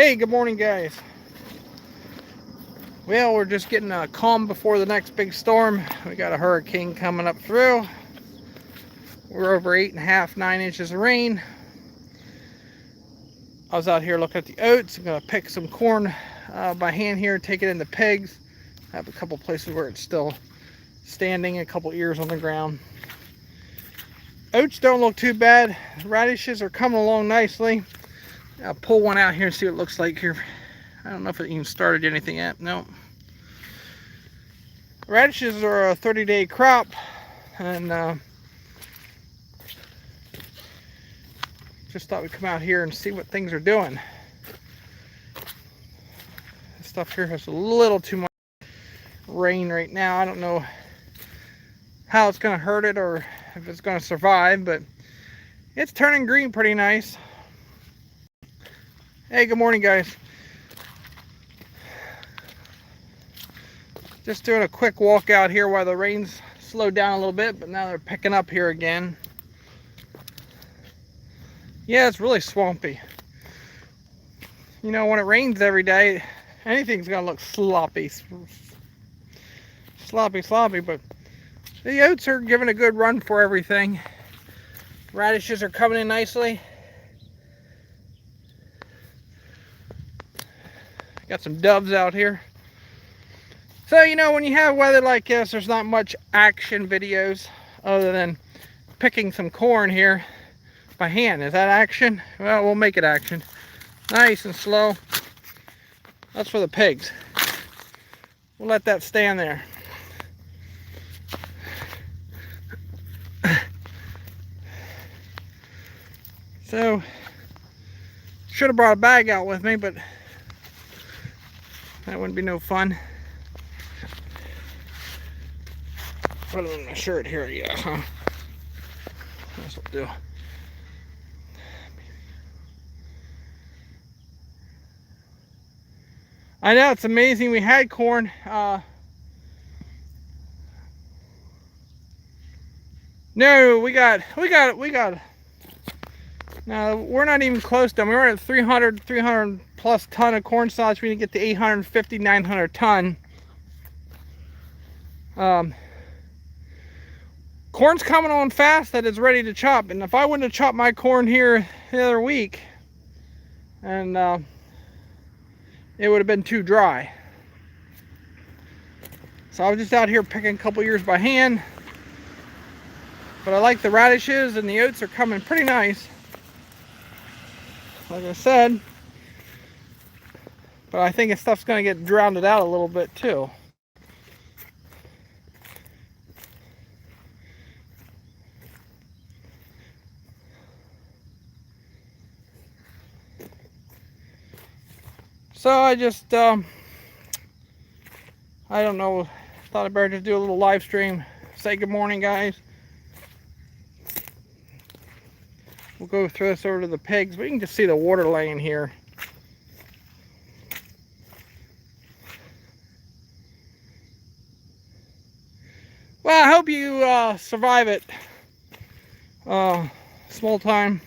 Hey, good morning, guys. Well, we're just getting calm before the next big storm. We got a hurricane coming up through. We're over 8.5, 9 inches of rain. I was out here looking at the oats. I'm gonna pick some corn by hand here and take it into pigs. I have a couple places where it's still standing, a couple ears on the ground. Oats don't look too bad. Radishes are coming along nicely. I'll pull one out here and see what it looks like here. I don't know if it even started anything yet. No. Radishes are a 30-day crop, and just thought we'd come out here and see what things are doing. This stuff here has a little too much rain right now. I don't know how it's going to hurt it or if it's going to survive, but it's turning green pretty nice. Hey, good morning, guys. Just doing a quick walk out here while the rain's slowed down a little bit, but now they're picking up here again. Yeah, it's really swampy. You know, when it rains every day, anything's gonna look sloppy, but the oats are giving a good run for everything. Radishes are coming in nicely. Got some doves out here. So, you know, when you have weather like this, there's not much action videos other than picking some corn here by hand. Is that action? Well, we'll make it action. Nice and slow. That's for the pigs. We'll let that stand there. So, should have brought a bag out with me, but that wouldn't be no fun. Put it in my shirt here, yeah, huh? That's what we'll do. I know, it's amazing. We had corn. No, we got. Now, we're not even close to them. We're at 300 plus ton of corn stalks. We need to get to 850, 900 ton. Corn's coming on fast that it's ready to chop. And if I wouldn't have chopped my corn here the other week, and it would have been too dry. So I was just out here picking a couple ears by hand. But I like the radishes, and the oats are coming pretty nice. Like I said. But I think this stuff's going to get drowned out a little bit too. So I just, I don't know, thought I'd better just do a little live stream. Say good morning, guys. We'll go through this over to the pigs. We can just see the water laying here. Well, I hope you survive it. Small town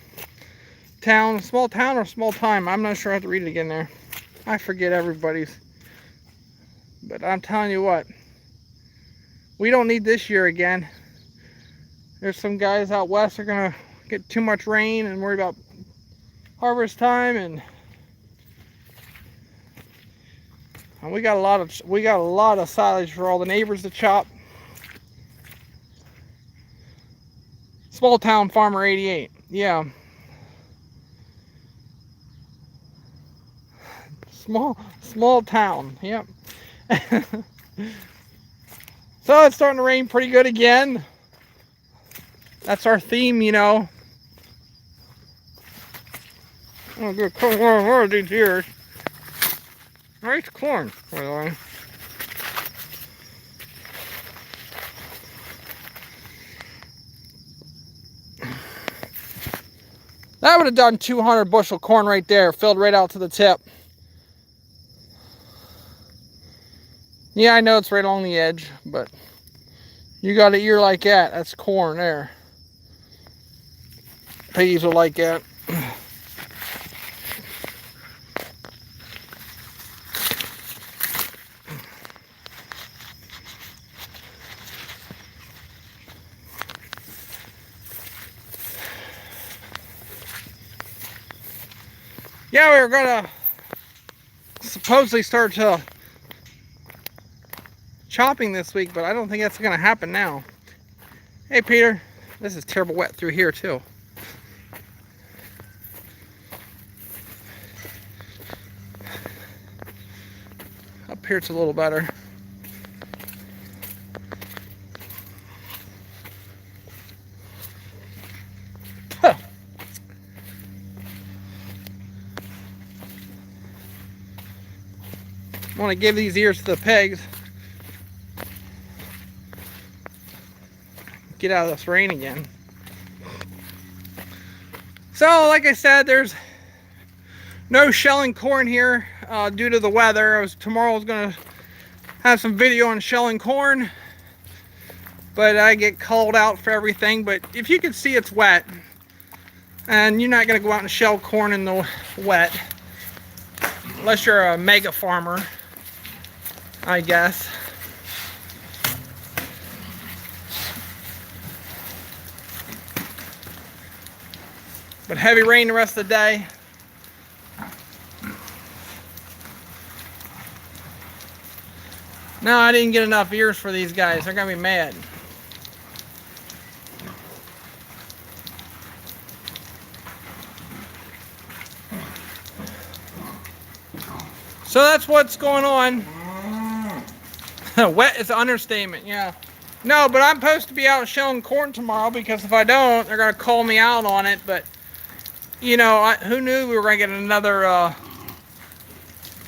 or small time. I'm not sure. I have to read it again there. I forget everybody's. But I'm telling you what, we don't need this year again. There's some guys out west are gonna get too much rain and worry about harvest time, and we got a lot of silage for all the neighbors to chop. Small town farmer 88. Yeah. Small town. Yep. So it's starting to rain pretty good again. That's our theme, you know. Oh, good corn. Where are these ears? Nice corn, by the way. That would have done 200 bushel corn right there, filled right out to the tip. Yeah, I know it's right along the edge, but you got an ear like that, that's corn there. Piggies will like that. Yeah, we were gonna supposedly start chopping this week, but I don't think that's gonna happen now. Hey Peter, this is terrible wet through here too. Up here it's a little better. Huh. I want to give these ears to the pigs. Get out of this rain again. So, like I said, there's no shelling corn here due to the weather. Tomorrow I was going to have some video on shelling corn, but I get called out for everything. But if you can see, it's wet, and you're not going to go out and shell corn in the wet unless you're a mega farmer, I guess. But heavy rain the rest of the day. No, I didn't get enough ears for these guys. They're gonna be mad. So that's what's going on. Wet is an understatement, yeah. No, but I'm supposed to be out shelling corn tomorrow, because if I don't, they're gonna call me out on it. But you know, who knew we were gonna get another, I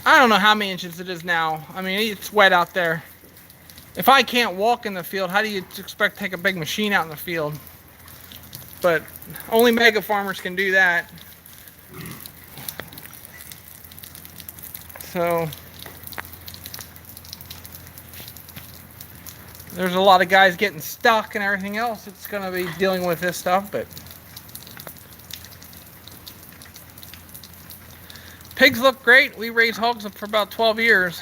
don't know how many inches it is now. I mean, it's wet out there. If I can't walk in the field, how do you expect to take a big machine out in the field? But only mega farmers can do that. So there's a lot of guys getting stuck and everything else. It's gonna be dealing with this stuff, but pigs look great. We raised hogs for about 12 years.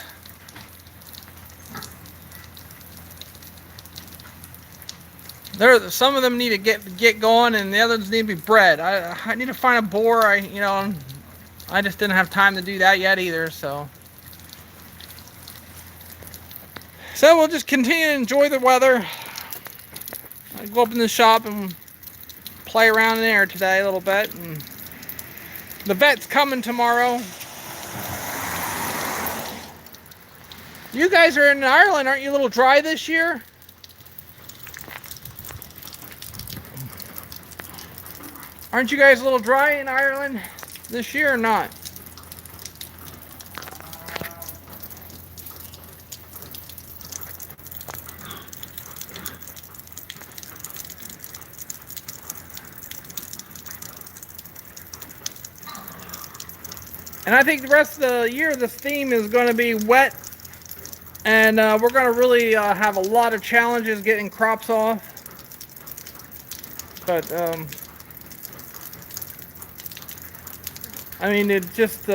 Some of them need to get going, and the others need to be bred. I need to find a boar. I just didn't have time to do that yet either. So we'll just continue to enjoy the weather. I go up in the shop and play around in there today a little bit. And the vet's coming tomorrow. You guys are in Ireland, aren't you? A little dry this year? Aren't you guys a little dry in Ireland this year or not? And I think the rest of the year, this theme is going to be wet. And we're going to really have a lot of challenges getting crops off. But, I mean, it just,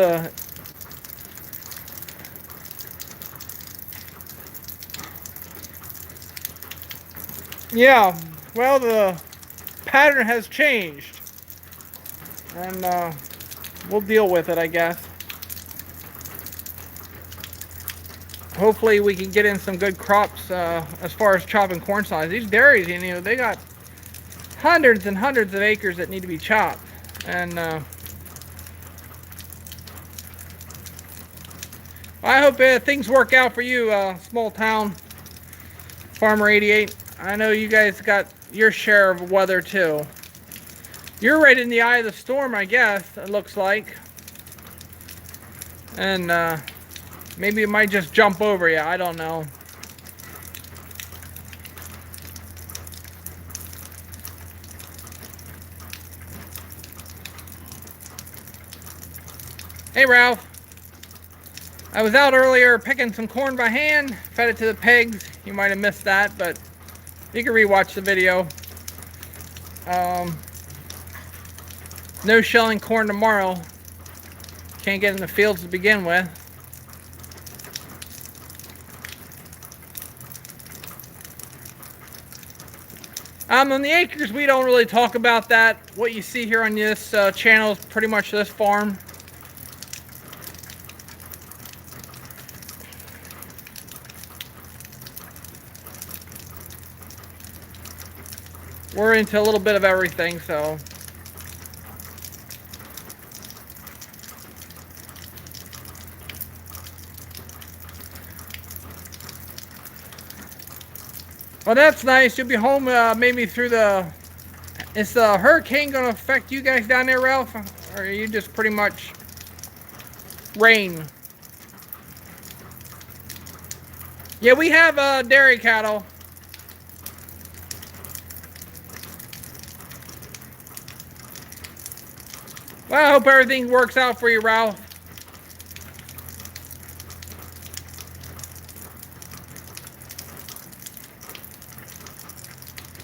yeah, well, the pattern has changed. And, we'll deal with it, I guess. Hopefully we can get in some good crops as far as chopping corn size. These dairies, you know, they got hundreds and hundreds of acres that need to be chopped. And I hope things work out for you, small town Farmer 88. I know you guys got your share of weather too. You're right in the eye of the storm, I guess, it looks like. And maybe it might just jump over you, I don't know. Hey Ralph. I was out earlier picking some corn by hand, fed it to the pigs. You might have missed that, but you can rewatch the video. No shelling corn tomorrow. Can't get in the fields to begin with. On the acres, we don't really talk about that. What you see here on this channel is pretty much this farm. we're into a little bit of everything, so. Well, that's nice. You'll be home maybe through the... Is the hurricane going to affect you guys down there, Ralph? Or are you just pretty much rain? Yeah, we have dairy cattle. Well, I hope everything works out for you, Ralph.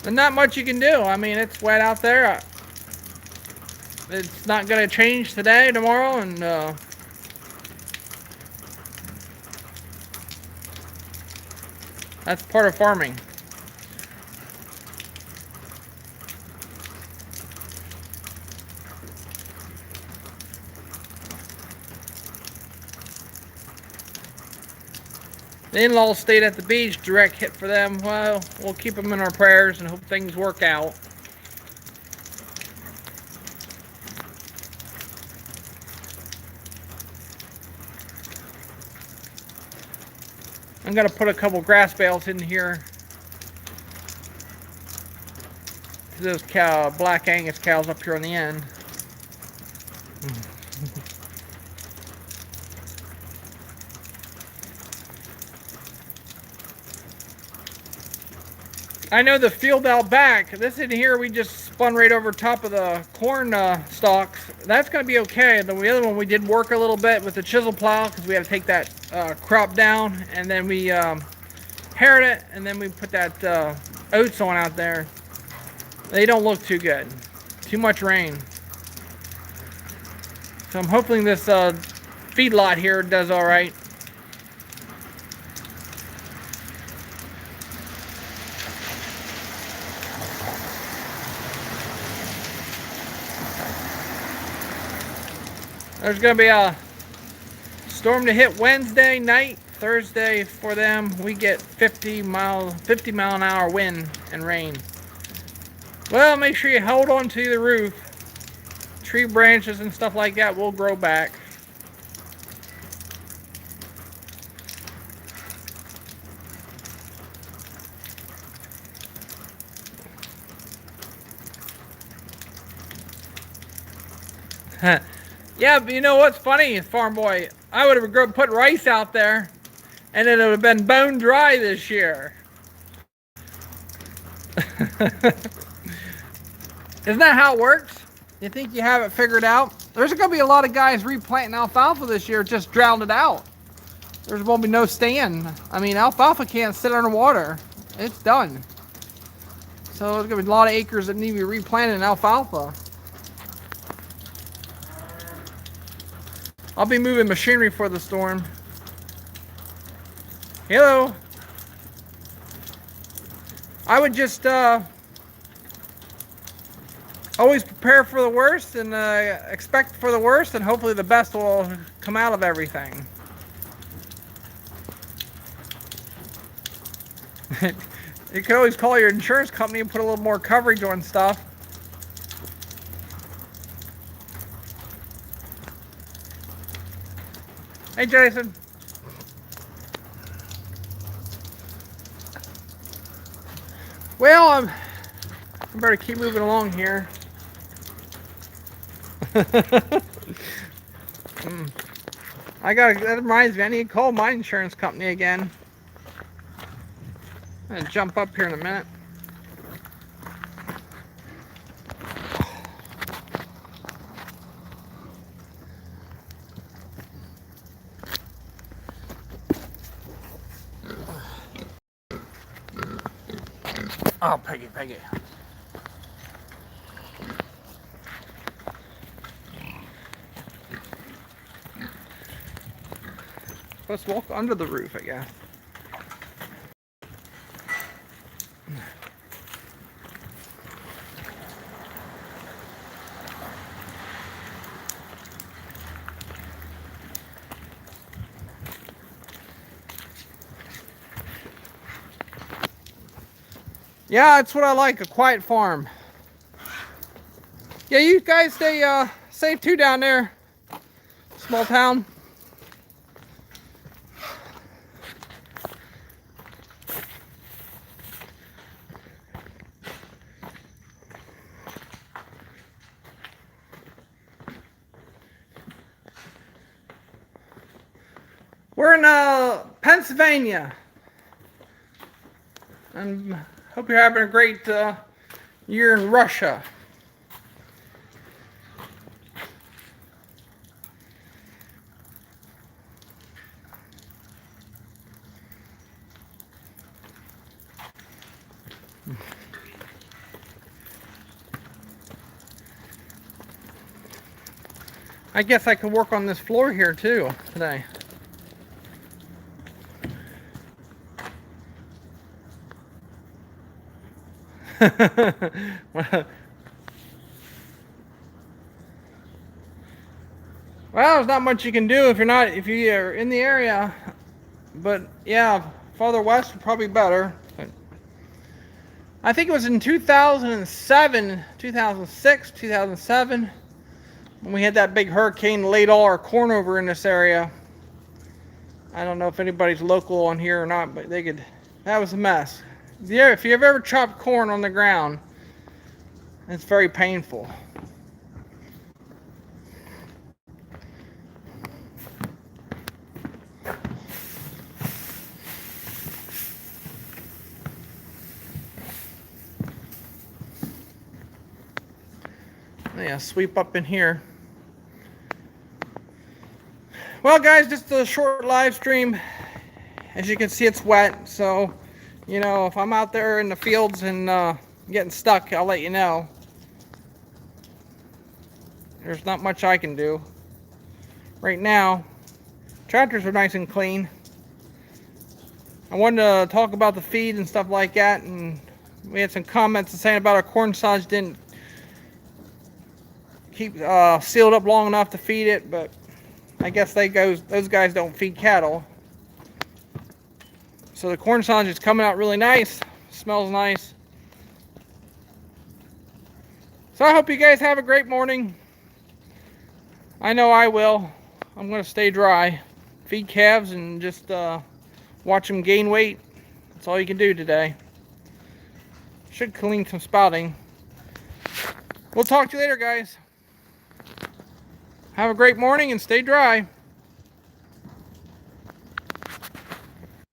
And not much you can do. I mean, it's wet out there. It's not going to change today, tomorrow, and that's part of farming. The in-laws stayed at the beach, direct hit for them. Well, we'll keep them in our prayers and hope things work out. I'm going to put a couple grass bales in here. Those black Angus cows up here on the end. I know the field out back, this in here we just spun right over top of the corn stalks. That's going to be okay. The other one we did work a little bit with the chisel plow because we had to take that crop down, and then we harrowed it, and then we put that oats on out there. They don't look too good. Too much rain. So I'm hoping this feedlot here does all right. There's going to be a storm to hit Wednesday night. Thursday for them, we get 50 mile an hour wind and rain. Well, make sure you hold on to the roof. Tree branches and stuff like that will grow back. Yeah, but you know what's funny, Farm Boy? I would have put rice out there, and it would have been bone dry this year. Isn't that how it works? You think you have it figured out? There's going to be a lot of guys replanting alfalfa this year, just drowned it out. There won't be no stand. I mean, alfalfa can't sit underwater. It's done. So there's going to be a lot of acres that need to be replanted in alfalfa. I'll be moving machinery for the storm. Hello. I would just always prepare for the worst and expect for the worst, and hopefully the best will come out of everything. You could always call your insurance company and put a little more coverage on stuff. Hey, Jason. Well, I better keep moving along here. That reminds me, I need to call my insurance company again. I'm gonna jump up here in a minute. Oh, Peggy. Let's walk under the roof, I guess. Yeah, that's what I like, a quiet farm. Yeah, you guys stay safe too down there. Small town. We're in Pennsylvania. And hope you're having a great year in Russia. I guess I could work on this floor here too today. Well, there's not much you can do if you're in the area. But yeah, farther west would probably be better. But I think it was in 2007, 2006, 2007 when we had that big hurricane that laid all our corn over in this area. I don't know if anybody's local on here or not, but that was a mess. Yeah, if you've ever chopped corn on the ground, it's very painful. Yeah, sweep up in here. Well, guys, just a short live stream. As you can see, it's wet, so you know, if I'm out there in the fields and getting stuck, I'll let you know. There's not much I can do right now. Tractors are nice and clean. I wanted to talk about the feed and stuff like that, and we had some comments saying about our corn silage didn't keep sealed up long enough to feed it, but I guess those guys don't feed cattle. So the corn silage is coming out really nice, smells nice. So I hope you guys have a great morning. I know I will. I'm going to stay dry, feed calves, and just watch them gain weight. That's all you can do today. Should clean some spouting. We'll talk to you later, guys. Have a great morning and stay dry.